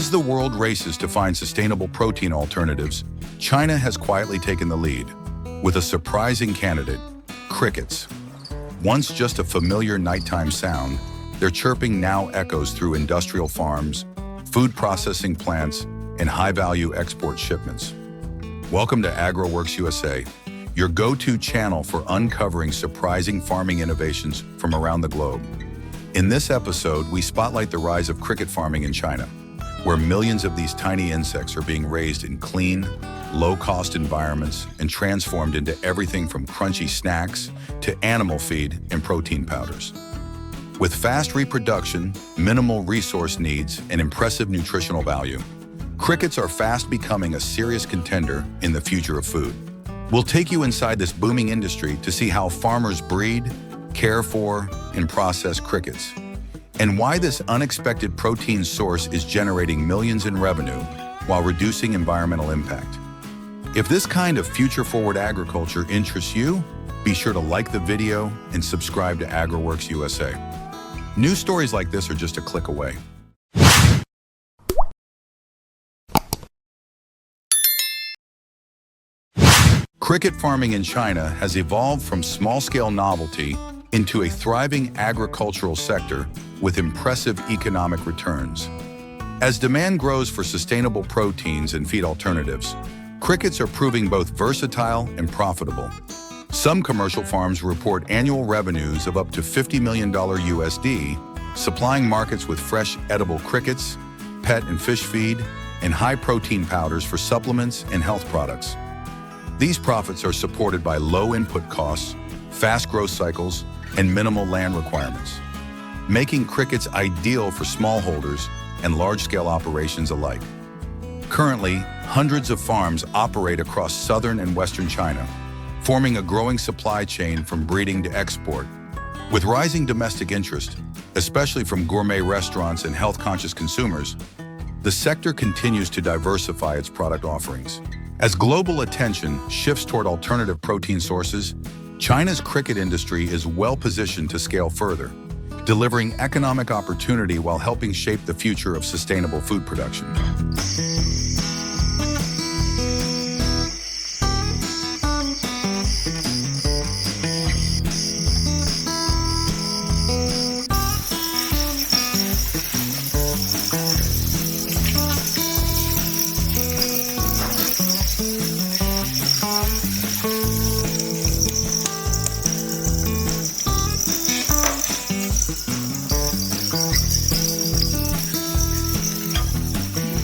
As the world races to find sustainable protein alternatives, China has quietly taken the lead, with a surprising candidate, crickets. Once just a familiar nighttime sound, their chirping now echoes through industrial farms, food processing plants, and high-value export shipments. Welcome to AgroWorks USA, your go-to channel for uncovering surprising farming innovations from around the globe. In this episode, we spotlight the rise of cricket farming in China, where millions of these tiny insects are being raised in clean, low-cost environments and transformed into everything from crunchy snacks to animal feed and protein powders. With fast reproduction, minimal resource needs, and impressive nutritional value, crickets are fast becoming a serious contender in the future of food. We'll take you inside this booming industry to see how farmers breed, care for, and process crickets, and why this unexpected protein source is generating millions in revenue while reducing environmental impact. If this kind of future-forward agriculture interests you, be sure to like the video and subscribe to AgroWorks USA. New stories like this are just a click away. Cricket farming in China has evolved from small-scale novelty into a thriving agricultural sector with impressive economic returns. As demand grows for sustainable proteins and feed alternatives, crickets are proving both versatile and profitable. Some commercial farms report annual revenues of up to $50 million USD, supplying markets with fresh, edible crickets, pet and fish feed, and high-protein powders for supplements and health products. These profits are supported by low input costs, fast growth cycles, and minimal land requirements, making crickets ideal for smallholders and large-scale operations alike. Currently, hundreds of farms operate across southern and western China, forming a growing supply chain from breeding to export. With rising domestic interest, especially from gourmet restaurants and health-conscious consumers, the sector continues to diversify its product offerings. As global attention shifts toward alternative protein sources, China's cricket industry is well-positioned to scale further, delivering economic opportunity while helping shape the future of sustainable food production.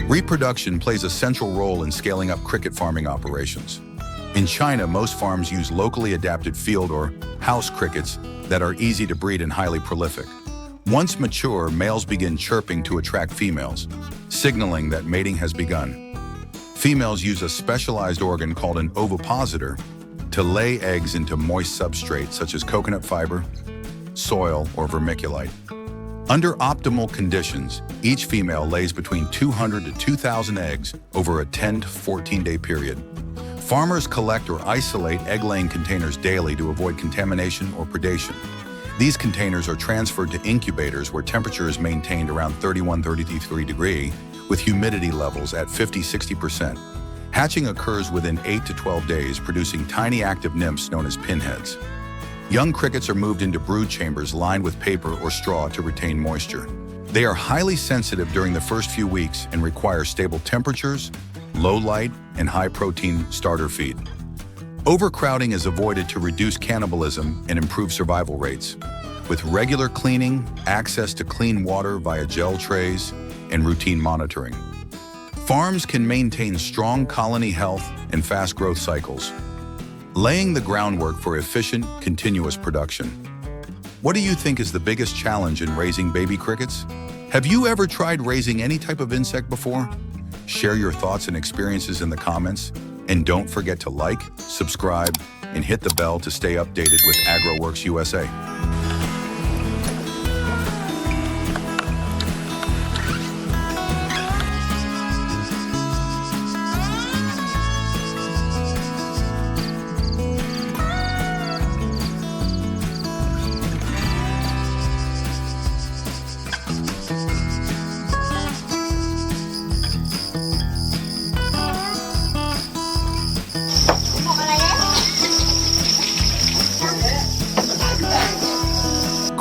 Reproduction plays a central role in scaling up cricket farming operations. In China, most farms use locally adapted field or house crickets that are easy to breed and highly prolific. Once mature, males begin chirping to attract females, signaling that mating has begun. Females use a specialized organ called an ovipositor to lay eggs into moist substrate such as coconut fiber, soil, or vermiculite. Under optimal conditions, each female lays between 200 to 2,000 eggs over a 10 to 14-day period. Farmers collect or isolate egg-laying containers daily to avoid contamination or predation. These containers are transferred to incubators where temperature is maintained around 31–33 degrees, with humidity levels at 50–60%. Hatching occurs within 8 to 12 days, producing tiny active nymphs known as pinheads. Young crickets are moved into brood chambers lined with paper or straw to retain moisture. They are highly sensitive during the first few weeks and require stable temperatures, low light, and high-protein starter feed. Overcrowding is avoided to reduce cannibalism and improve survival rates. With regular cleaning, access to clean water via gel trays, and routine monitoring, farms can maintain strong colony health and fast growth cycles, laying the groundwork for efficient, continuous production. What do you think is the biggest challenge in raising baby crickets? Have you ever tried raising any type of insect before? Share your thoughts and experiences in the comments, and don't forget to like, subscribe, and hit the bell to stay updated with AgroWorks USA.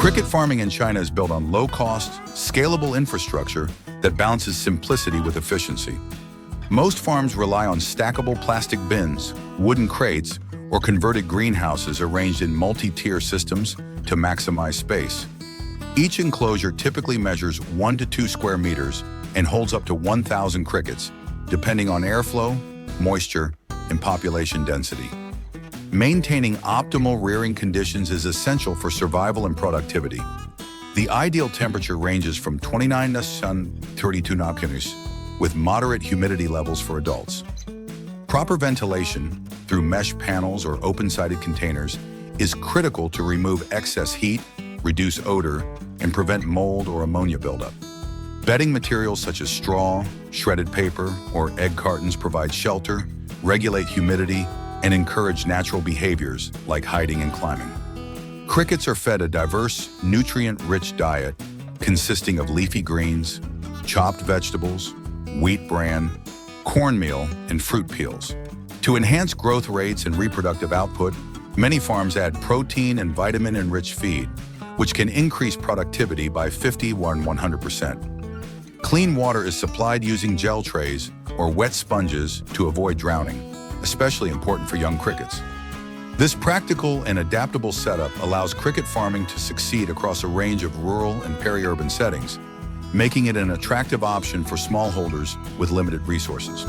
Cricket farming in China is built on low-cost, scalable infrastructure that balances simplicity with efficiency. Most farms rely on stackable plastic bins, wooden crates, or converted greenhouses arranged in multi-tier systems to maximize space. Each enclosure typically measures 1 to 2 square meters and holds up to 1,000 crickets, depending on airflow, moisture, and population density. Maintaining optimal rearing conditions is essential for survival and productivity. The ideal temperature ranges from 29 to 32 degrees, with moderate humidity levels for adults. Proper ventilation, through mesh panels or open-sided containers, is critical to remove excess heat, reduce odor, and prevent mold or ammonia buildup. Bedding materials such as straw, shredded paper, or egg cartons provide shelter, regulate humidity, and encourage natural behaviors like hiding and climbing. Crickets are fed a diverse, nutrient-rich diet consisting of leafy greens, chopped vegetables, wheat bran, cornmeal, and fruit peels. To enhance growth rates and reproductive output, many farms add protein and vitamin-enriched feed, which can increase productivity by 100%. Clean water is supplied using gel trays or wet sponges to avoid drowning, especially important for young crickets. This practical and adaptable setup allows cricket farming to succeed across a range of rural and peri-urban settings, making it an attractive option for smallholders with limited resources.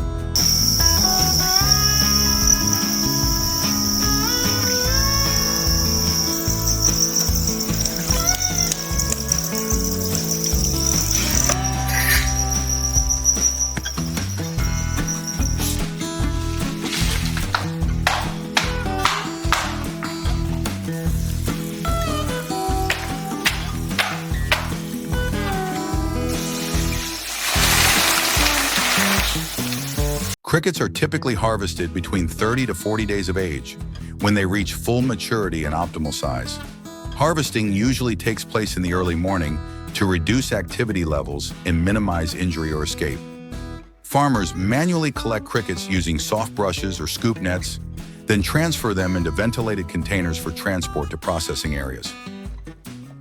Crickets are typically harvested between 30 to 40 days of age, when they reach full maturity and optimal size. Harvesting usually takes place in the early morning to reduce activity levels and minimize injury or escape. Farmers manually collect crickets using soft brushes or scoop nets, then transfer them into ventilated containers for transport to processing areas.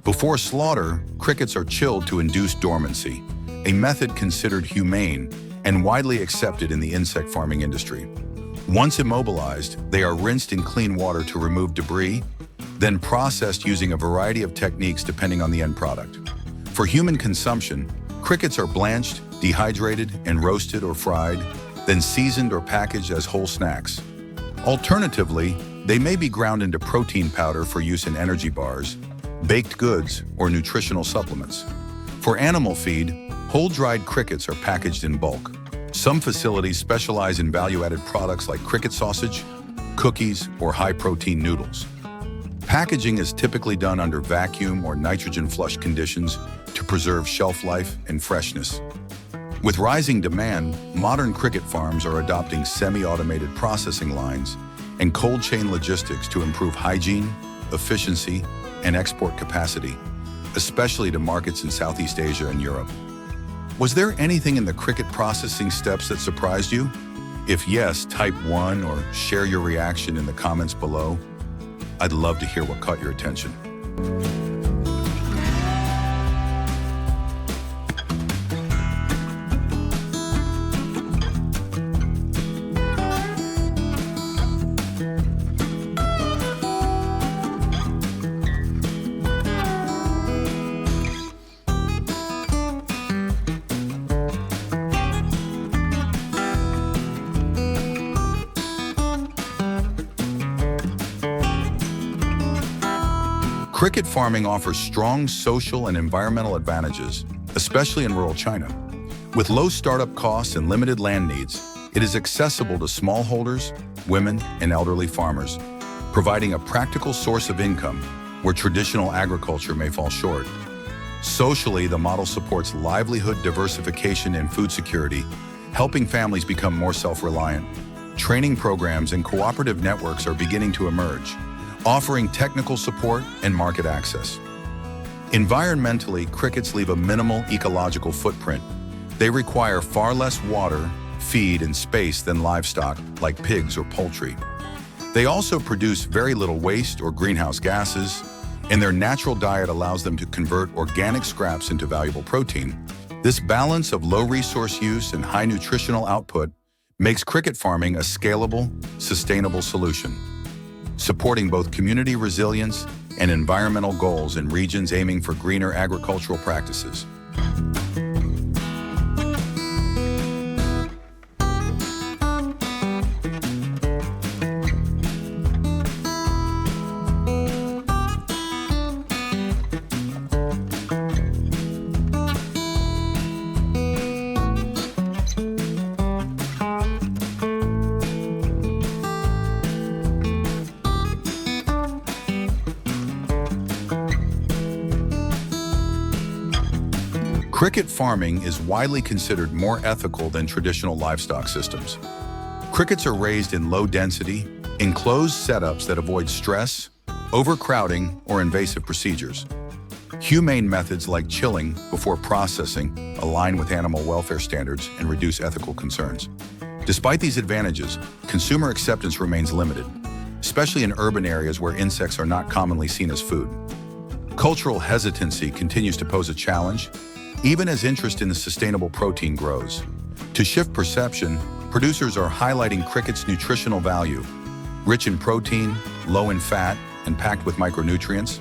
Before slaughter, crickets are chilled to induce dormancy, a method considered humane and widely accepted in the insect farming industry. Once immobilized, they are rinsed in clean water to remove debris, then processed using a variety of techniques depending on the end product. For human consumption, crickets are blanched, dehydrated, and roasted or fried, then seasoned or packaged as whole snacks. Alternatively, they may be ground into protein powder for use in energy bars, baked goods, or nutritional supplements. For animal feed, whole-dried crickets are packaged in bulk. Some facilities specialize in value-added products like cricket sausage, cookies, or high-protein noodles. Packaging is typically done under vacuum or nitrogen-flush conditions to preserve shelf life and freshness. With rising demand, modern cricket farms are adopting semi-automated processing lines and cold chain logistics to improve hygiene, efficiency, and export capacity, especially to markets in Southeast Asia and Europe. Was there anything in the cricket processing steps that surprised you? If yes, type 1 or share your reaction in the comments below. I'd love to hear what caught your attention. Cricket farming offers strong social and environmental advantages, especially in rural China. With low startup costs and limited land needs, it is accessible to smallholders, women, and elderly farmers, providing a practical source of income where traditional agriculture may fall short. Socially, the model supports livelihood diversification and food security, helping families become more self-reliant. Training programs and cooperative networks are beginning to emerge, offering technical support and market access. Environmentally, crickets leave a minimal ecological footprint. They require far less water, feed, and space than livestock like pigs or poultry. They also produce very little waste or greenhouse gases, and their natural diet allows them to convert organic scraps into valuable protein. This balance of low resource use and high nutritional output makes cricket farming a scalable, sustainable solution, supporting both community resilience and environmental goals in regions aiming for greener agricultural practices. Cricket farming is widely considered more ethical than traditional livestock systems. Crickets are raised in low-density, enclosed setups that avoid stress, overcrowding, or invasive procedures. Humane methods like chilling before processing align with animal welfare standards and reduce ethical concerns. Despite these advantages, consumer acceptance remains limited, especially in urban areas where insects are not commonly seen as food. Cultural hesitancy continues to pose a challenge, even as interest in the sustainable protein grows. To shift perception, producers are highlighting cricket's nutritional value, rich in protein, low in fat, and packed with micronutrients,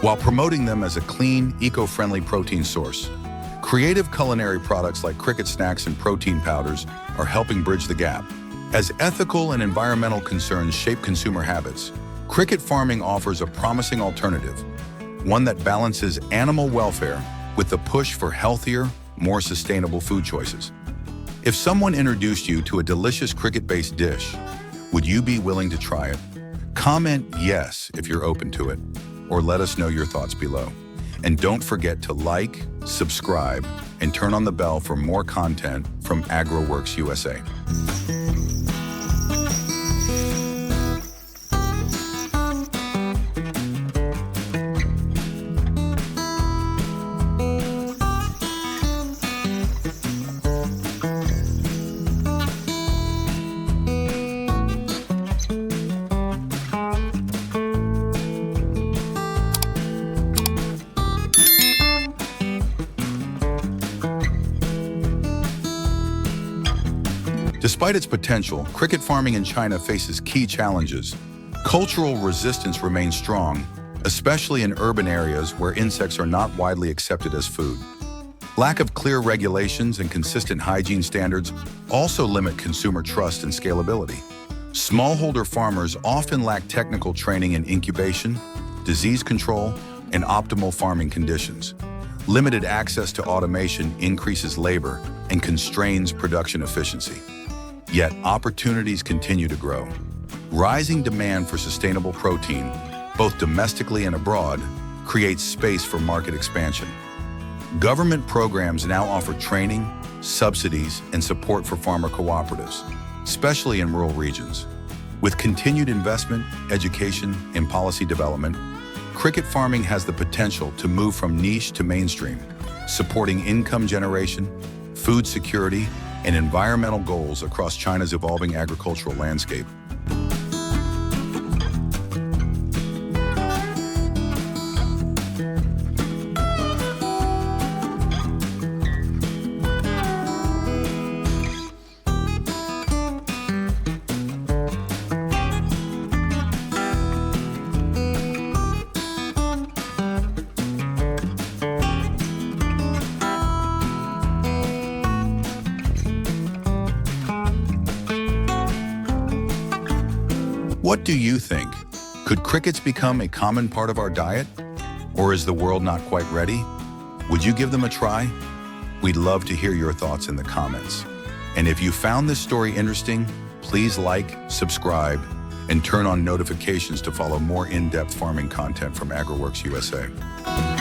while promoting them as a clean, eco-friendly protein source. Creative culinary products like cricket snacks and protein powders are helping bridge the gap. As ethical and environmental concerns shape consumer habits, cricket farming offers a promising alternative, one that balances animal welfare with the push for healthier, more sustainable food choices. If someone introduced you to a delicious cricket-based dish, would you be willing to try it? Comment yes if you're open to it, or let us know your thoughts below. And don't forget to like, subscribe, and turn on the bell for more content from AgroWorks USA. Despite its potential, cricket farming in China faces key challenges. Cultural resistance remains strong, especially in urban areas where insects are not widely accepted as food. Lack of clear regulations and consistent hygiene standards also limit consumer trust and scalability. Smallholder farmers often lack technical training in incubation, disease control, and optimal farming conditions. Limited access to automation increases labor and constrains production efficiency. Yet opportunities continue to grow. Rising demand for sustainable protein, both domestically and abroad, creates space for market expansion. Government programs now offer training, subsidies, and support for farmer cooperatives, especially in rural regions. With continued investment, education, and policy development, cricket farming has the potential to move from niche to mainstream, supporting income generation, food security, and environmental goals across China's evolving agricultural landscape. What do you think? Could crickets become a common part of our diet? Or is the world not quite ready? Would you give them a try? We'd love to hear your thoughts in the comments. And if you found this story interesting, please like, subscribe, and turn on notifications to follow more in-depth farming content from AgroWorks USA.